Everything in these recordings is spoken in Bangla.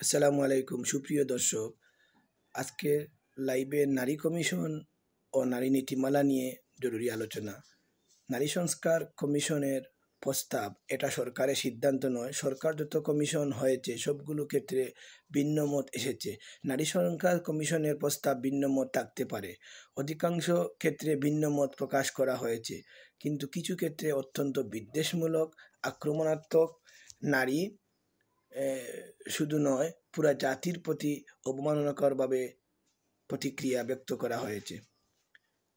আসসালামু আলাইকুম সুপ্রিয় দর্শক। আজকে লাইভে নারী কমিশন ও নারী নীতিমালা নিয়ে জরুরি আলোচনা। নারী সংস্কার কমিশনের প্রস্তাব এটা সরকারের সিদ্ধান্ত নয়। সরকার যত কমিশন হয়েছে সবগুলো ক্ষেত্রে ভিন্ন মত এসেছে। নারী সংস্কার কমিশনের প্রস্তাব ভিন্ন মত থাকতে পারে, অধিকাংশ ক্ষেত্রে ভিন্ন মত প্রকাশ করা হয়েছে, কিন্তু কিছু ক্ষেত্রে অত্যন্ত বিদ্বেষমূলক, আক্রমণাত্মক, নারী শুধু নয় পুরা জাতির প্রতি অবমাননাকরভাবে প্রতিক্রিয়া ব্যক্ত করা হয়েছে।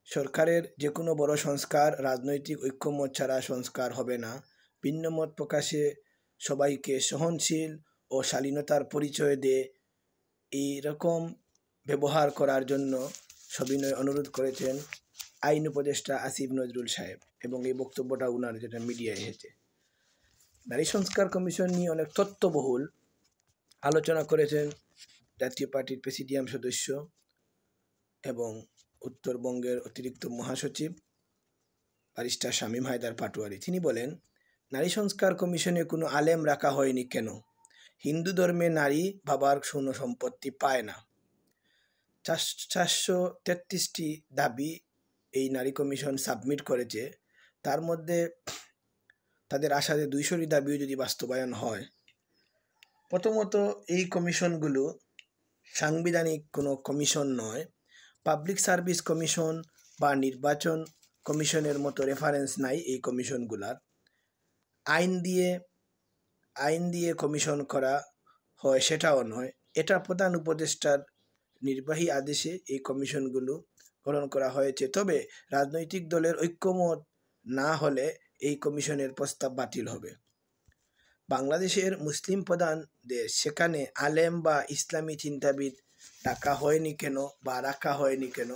সরকারের যে কোনো বড় সংস্কার রাজনৈতিক ঐক্যমত ছাড়া সংস্কার হবে না। ভিন্নমত প্রকাশে সবাইকে সহনশীল ও শালীনতার পরিচয় দিয়ে এইরকম ব্যবহার করার জন্য সবিনয় অনুরোধ করেছেন আইন উপদেষ্টা আসিফ নজরুল সাহেব, এবং এই বক্তব্যটা উনার যেটা মিডিয়ায় এসেছে। নারী সংস্কার কমিশন নিয়ে অনেক তথ্যবহুল আলোচনা করেছেন জাতীয় পার্টির প্রেসিডিয়াম সদস্য এবং উত্তরবঙ্গের অতিরিক্ত মহাসচিব ব্যারিস্টার শামীম হায়দার পাটোয়ারি। তিনি বলেন, নারী সংস্কার কমিশনে কোনো আলেম রাখা হয়নি কেন? হিন্দু ধর্মে নারী বাবার কোনো সম্পত্তি পায় না। 433টি দাবি এই নারী কমিশন সাবমিট করেছে। তার মধ্যে তাদের আশাতে 200টি দাবিও যদি বাস্তবায়ন হয়। প্রথমত, এই কমিশনগুলো সাংবিধানিক কোনো কমিশন নয়। পাবলিক সার্ভিস কমিশন বা নির্বাচন কমিশনের মতো রেফারেন্স নাই এই কমিশনগুলার। আইন দিয়ে কমিশন করা হয় সেটাও নয়। এটা প্রধান উপদেষ্টার নির্বাহী আদেশে এই কমিশনগুলো গঠন করা হয়েছে। তবে রাজনৈতিক দলের ঐক্যমত না হলে এই কমিশনের প্রস্তাব বাতিল হবে। বাংলাদেশের মুসলিম প্রধান দেশ, সেখানে আলেম বা ইসলামী চিন্তাবিদ রাখা হয়নি কেন বা রাখা হয়নি কেন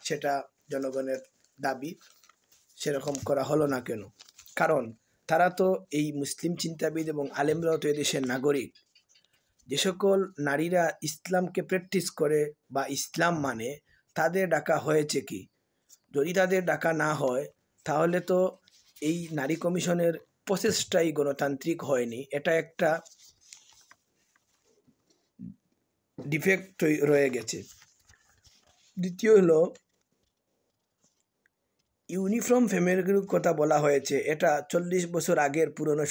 সেটা জনগণের দাবি। সেরকম করা হলো না কেন? কারণ তারা তো এই মুসলিম চিন্তাবিদ এবং আলেমরাও তো এদেশের নাগরিক। যে সকল নারীরা ইসলামকে প্র্যাকটিস করে বা ইসলাম মানে, তাদের ডাকা হয়েছে কি? যদি তাদের ডাকা না হয় তাহলে তো এই নারী কমিশনের প্রসেসটাই গণতান্ত্রিক হয়নি। এটা একটা ডিফেক্ট রয়ে গেছে। দ্বিতীয় হলো, ইউনিফর্ম ফ্যামিলির কথা বলা হয়েছে। এটা 40 বছর আগের পুরনো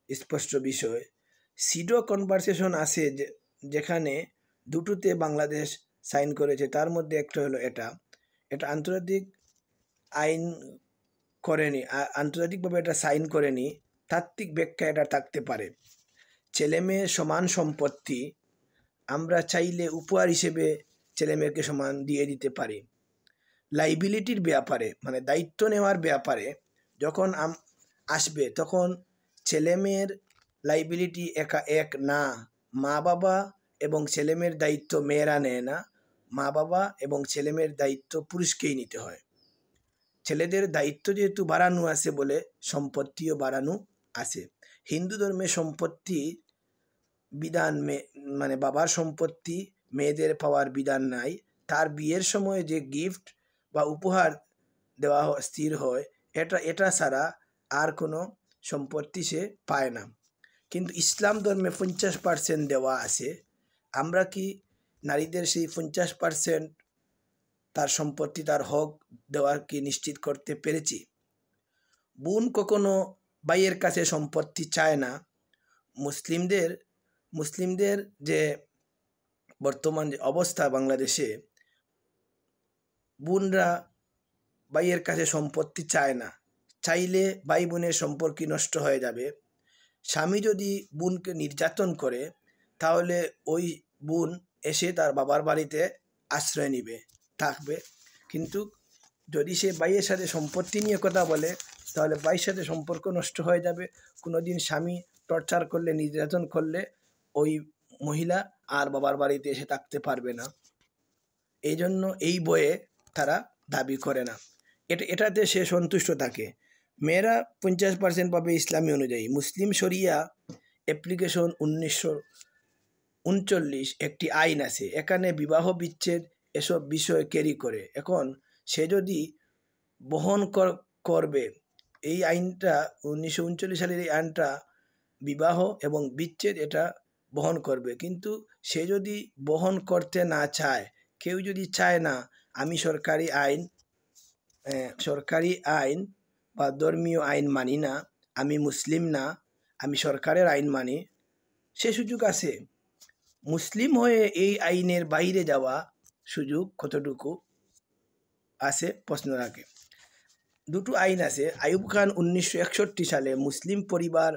স্পষ্ট বিষয়। সিডো কনভারসেশন আছে যেখানে দুটোতে বাংলাদেশ সাইন করেছে। তার মধ্যে একটা হলো এটা আন্তর্জাতিক আইন করেনি, আন্তর্জাতিকভাবে এটা সাইন করেনি। তাত্ত্বিক ব্যাখ্যা এটা থাকতে পারে। ছেলে মেয়ে সমান সম্পত্তি আমরা চাইলে উপহার হিসেবে ছেলে মেয়েকে সমান দিয়ে দিতে পারি। লাইবিলিটির ব্যাপারে, মানে দায়িত্ব নেওয়ার ব্যাপারে যখন আসবে, তখন ছেলে মেয়ের লাইবিলিটি একা এক না। মা বাবা এবং ছেলে মেয়ের দায়িত্ব মেয়েরা নেয় না। মা বাবা এবং ছেলে মেয়ের দায়িত্ব পুরুষকেই নিতে হয়। ছেলেদের দায়িত্ব যেহেতু বাড়ানো আছে বলে সম্পত্তিও বাড়ানো আছে। হিন্দু ধর্মে সম্পত্তি বিধান মানে বাবার সম্পত্তি মেয়েদের পাওয়ার বিধান নাই। তার বিয়ের সময় যে গিফট বা উপহার দেওয়া স্থির হয়, এটা ছাড়া আর কোনো সম্পত্তি সে পায় না। কিন্তু ইসলাম ধর্মে 50% দেওয়া আছে। আমরা কি নারীদের সেই 50% তার সম্পত্তি, তার হক দেওয়ার কি নিশ্চিত করতে পেরেছি? বোন কখনো ভাইয়ের কাছে সম্পত্তি চায় না। মুসলিমদের যে বর্তমান যে অবস্থা বাংলাদেশে, বোনরা ভাইয়ের কাছে সম্পত্তি চায় না। চাইলে ভাই বোনের সম্পর্ক নষ্ট হয়ে যাবে। স্বামী যদি বোনকে নির্যাতন করে তাহলে ওই বোন এসে তার বাবার বাড়িতে আশ্রয় নিবে, থাকবে। কিন্তু যদি সে ভাইয়ের সাথে সম্পত্তি নিয়ে কথা বলে তাহলে ভাইয়ের সাথে সম্পর্ক নষ্ট হয়ে যাবে। কোনোদিন স্বামী টর্চার করলে, নির্যাতন করলে ওই মহিলা আর বাবার বাড়িতে এসে থাকতে পারবে না। এই জন্য এই বইয়ে তারা দাবি করে না। এটাতে সে সন্তুষ্ট থাকে। মেয়েরা 50% পাবে ইসলামী অনুযায়ী। মুসলিম শরিয়া অ্যাপ্লিকেশন 1939 একটি আইন আছে। এখানে বিবাহ বিচ্ছেদ এসব বিষয় ক্যারি করে। এখন সে যদি বহন করবে এই আইনটা, 1939 সালের এই আইনটা বিবাহ এবং বিচ্ছেদ এটা বহন করবে। কিন্তু সে যদি বহন করতে না চায়, কেউ যদি চায় না আমি সরকারি আইন বা ধর্মীয় আইন মানি না, আমি মুসলিম না, আমি সরকারের আইন মানি, সে সুযোগ আছে। মুসলিম হয়ে এই আইনের বাইরে যাওয়া সুযোগ কতটুকু আছে প্রশ্ন রাখে। দুটো আইন আছে। আইয়ুব খান 1961 সালে মুসলিম পরিবার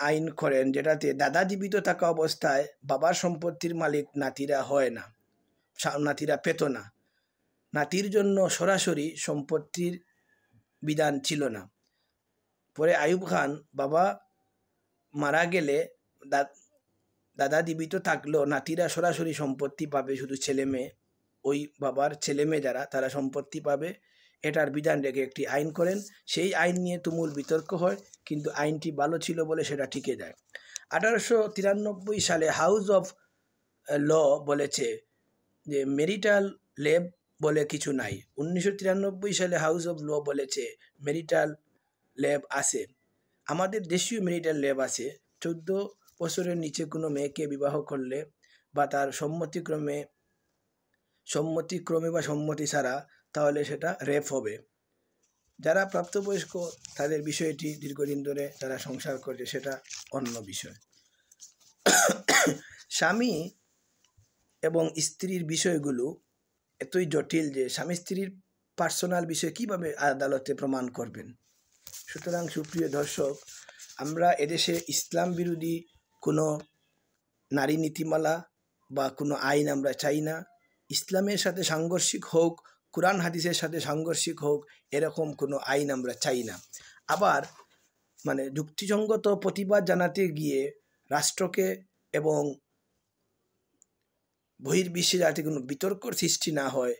আইন করেন, যেটাতে দাদা জীবিত থাকা অবস্থায় বাবার সম্পত্তির মালিক নাতিরা হয় না, নাতিরা পেত না। নাতির জন্য সরাসরি সম্পত্তির বিধান ছিল না। পরে আইয়ুব খান বাবা মারা গেলে দাদা জীবিত থাকলেও নাতিরা সরাসরি সম্পত্তি পাবে, শুধু ছেলে মেয়ে, ওই বাবার ছেলে মেয়ে যারা তারা সম্পত্তি পাবে, এটার বিধান রেখে একটি আইন করেন। সেই আইন নিয়ে তুমুল বিতর্ক হয়, কিন্তু আইনটি ভালো ছিল বলে সেটা টিকে যায়। 1893 সালে হাউস অফ ল বলেছে যে মেরিটাল লেব বলে কিছু নাই। 1993 সালে হাউস অফ ল বলেছে মেরিটাল লেব আছে। আমাদের দেশীয় মেরিটাল লেব আছে। 14 বছরের নিচে কোনো মেয়েকে বিবাহ করলে বা তার সম্মতিক্রমে বা সম্মতি ছাড়া, তাহলে সেটা রেপ হবে। যারা প্রাপ্তবয়স্ক তাদের বিষয়টি দীর্ঘদিন ধরে যারা সংসার করছে সেটা অন্য বিষয়। স্বামী এবং স্ত্রীর বিষয়গুলো এতই জটিল যে স্বামী স্ত্রীর পার্সোনাল বিষয় কিভাবে আদালতে প্রমাণ করবেন। সুতরাং সুপ্রিয় দর্শক, আমরা এদেশে ইসলাম বিরোধী কোনো নারী নীতিমালা বা কোনো আইন আমরা চাই না। ইসলামের সাথে সাংঘর্ষিক হোক, কোরআন হাদিসের সাথে সাংঘর্ষিক হোক, এরকম কোনো আইন আমরা চাই না। আবার যুক্তিসঙ্গত প্রতিবাদ জানাতে গিয়ে রাষ্ট্রকে এবং বহির্বিশ্বে যাতে কোনো বিতর্কর সৃষ্টি না হয়,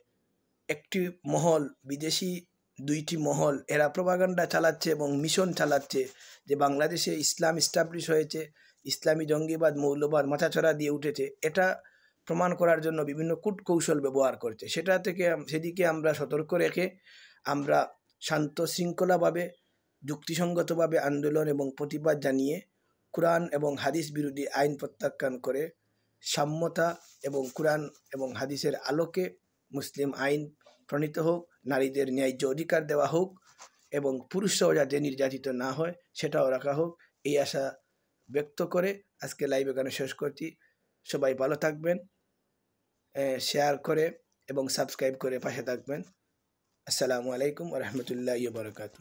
একটি মহল, বিদেশি দুইটি মহল, এরা প্রপাগান্ডা চালাচ্ছে এবং মিশন চালাচ্ছে যে বাংলাদেশে ইসলাম এস্টাবলিশ হয়েছে, ইসলামী জঙ্গিবাদ মৌলবাদ মাথাছড়া দিয়ে উঠেছে, এটা প্রমাণ করার জন্য বিভিন্ন কূটকৌশল ব্যবহার করছে। সেদিকে আমরা সতর্ক রেখে আমরা শান্ত শৃঙ্খলাভাবে যুক্তিসঙ্গতভাবে আন্দোলন এবং প্রতিবাদ জানিয়ে কোরআন এবং হাদিস বিরোধী আইন প্রত্যাখ্যান করে সাম্যতা এবং কোরআন এবং হাদিসের আলোকে মুসলিম আইন প্রণীত হোক, নারীদের ন্যায্য অধিকার দেওয়া হোক এবং পুরুষরাও যাতে নির্যাতিত না হয় সেটাও রাখা হোক, এই আশা ব্যক্ত করে আজকে লাইভ এখানে শেষ করছি। সবাই ভালো থাকবেন, শেয়ার করে এবং সাবস্ক্রাইব করে পাশে থাকবেন। আসসালামু আলাইকুম ওয়া রাহমাতুল্লাহি ওয়া বারাকাতুহু।